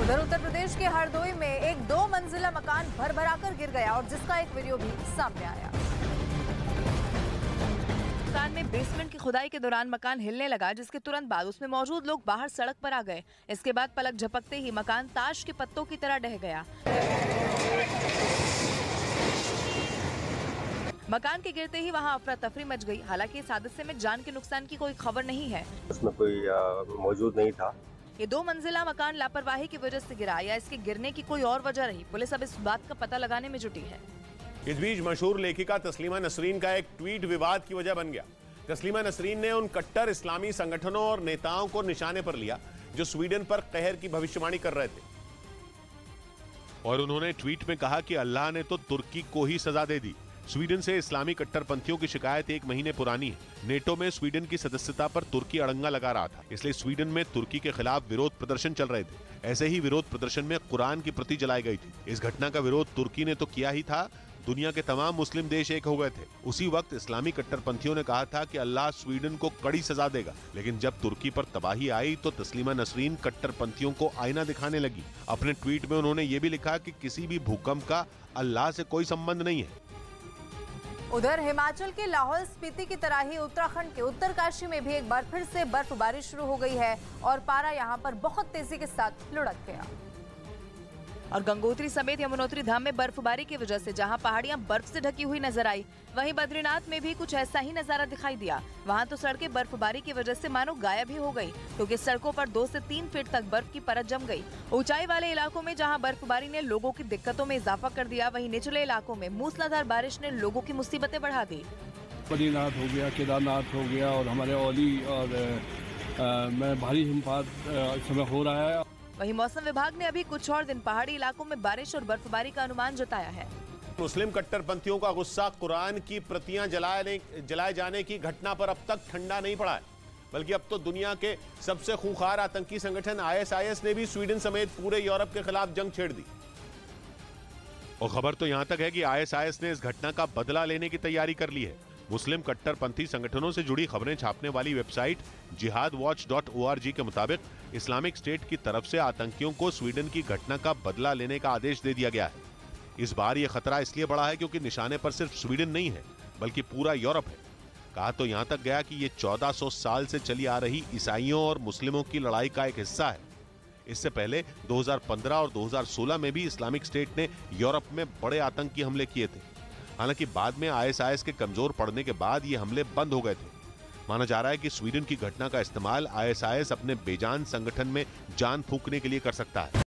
उधर उत्तर प्रदेश के हरदोई में एक 2 मंजिला मकान भर-भराकर गिर गया और जिसका एक वीडियो भी सामने आया। मकान में बेसमेंट की खुदाई के दौरान मकान हिलने लगा, जिसके तुरंत बाद उसमें मौजूद लोग बाहर सड़क पर आ गए। इसके बाद पलक झपकते ही मकान ताश के पत्तों की तरह ढह गया। मकान के गिरते ही वहां अफरा तफरी मच गई। हालांकि इस हादसे में जान के नुकसान की कोई खबर नहीं है। उसमें कोई मौजूद नहीं था। ये 2 मंजिला मकान लापरवाही की वजह से गिरा या इसके गिरने की कोई और वजह रही, पुलिस अब इस बात का पता लगाने में जुटी है। इस बीच मशहूर लेखिका तस्लीमा नसरीन का एक ट्वीट विवाद की वजह बन गया। तस्लीमा नसरीन ने उन कट्टर इस्लामी संगठनों और नेताओं को निशाने पर लिया जो स्वीडन पर कहर की भविष्यवाणी कर रहे थे, और उन्होंने ट्वीट में कहा कि अल्लाह ने तो तुर्की को ही सजा दे दी। स्वीडन से इस्लामी कट्टरपंथियों की शिकायत 1 महीने पुरानी है। नेटो में स्वीडन की सदस्यता पर तुर्की अड़ंगा लगा रहा था, इसलिए स्वीडन में तुर्की के खिलाफ विरोध प्रदर्शन चल रहे थे। ऐसे ही विरोध प्रदर्शन में कुरान की प्रति जलाई गई थी। इस घटना का विरोध तुर्की ने तो किया ही था, दुनिया के तमाम मुस्लिम देश एक हो गए थे। उसी वक्त इस्लामी कट्टरपंथियों ने कहा था कि अल्लाह स्वीडन को कड़ी सजा देगा। लेकिन जब तुर्की पर तबाही आई तो तस्लीमा नसरीन कट्टरपंथियों को आईना दिखाने लगी। अपने ट्वीट में उन्होंने ये भी लिखा कि किसी भी भूकंप का अल्लाह से कोई संबंध नहीं है। उधर हिमाचल के लाहौल स्पीति की तरह ही उत्तराखंड के उत्तरकाशी में भी एक बार फिर से बर्फबारी शुरू हो गई है और पारा यहां पर बहुत तेजी के साथ लुढ़क गया। और गंगोत्री समेत यमुनोत्री धाम में बर्फबारी की वजह से जहां पहाड़ियां बर्फ से ढकी हुई नजर आई, वहीं बद्रीनाथ में भी कुछ ऐसा ही नजारा दिखाई दिया। वहां तो सड़कें बर्फबारी की वजह से मानो गायब ही हो गई, क्योंकि सड़कों पर 2 से 3 फीट तक बर्फ की परत जम गई। ऊंचाई वाले इलाकों में जहां बर्फबारी ने लोगों की दिक्कतों में इजाफा कर दिया, वहीं निचले इलाकों में मूसलाधार बारिश ने लोगों की मुसीबतें बढ़ा दी। बद्रीनाथ हो गया, केदारनाथ हो गया और हमारे औली और में भारी हिमपात इस समय हो रहा है। वहीं मौसम विभाग ने अभी कुछ और दिन पहाड़ी इलाकों में बारिश और बर्फबारी का अनुमान जताया है। मुस्लिम कट्टरपंथियों का गुस्सा कुरान की प्रतियां जलाए जाने की घटना पर अब तक ठंडा नहीं पड़ा है, बल्कि अब तो दुनिया के सबसे खूंखार आतंकी संगठन ISIS ने भी स्वीडन समेत पूरे यूरोप के खिलाफ जंग छेड़ दी। और खबर तो यहां तक है कि ISIS ने इस घटना का बदला लेने की तैयारी कर ली है। मुस्लिम कट्टरपंथी संगठनों से जुड़ी खबरें छापने वाली वेबसाइट jihadwatch.org के मुताबिक इस्लामिक स्टेट की तरफ से आतंकियों को स्वीडन की घटना का बदला लेने का आदेश दे दिया गया है। इस बार यह खतरा इसलिए बढ़ा है क्योंकि निशाने पर सिर्फ स्वीडन नहीं है, बल्कि पूरा यूरोप है। कहा तो यहां तक गया कि ये 1400 साल से चली आ रही ईसाइयों और मुस्लिमों की लड़ाई का एक हिस्सा है। इससे पहले 2015 और 2016 में भी इस्लामिक स्टेट ने यूरोप में बड़े आतंकी हमले किए थे। हालांकि बाद में ISIS के कमजोर पड़ने के बाद ये हमले बंद हो गए थे। माना जा रहा है कि स्वीडन की घटना का इस्तेमाल ISIS अपने बेजान संगठन में जान फूंकने के लिए कर सकता है।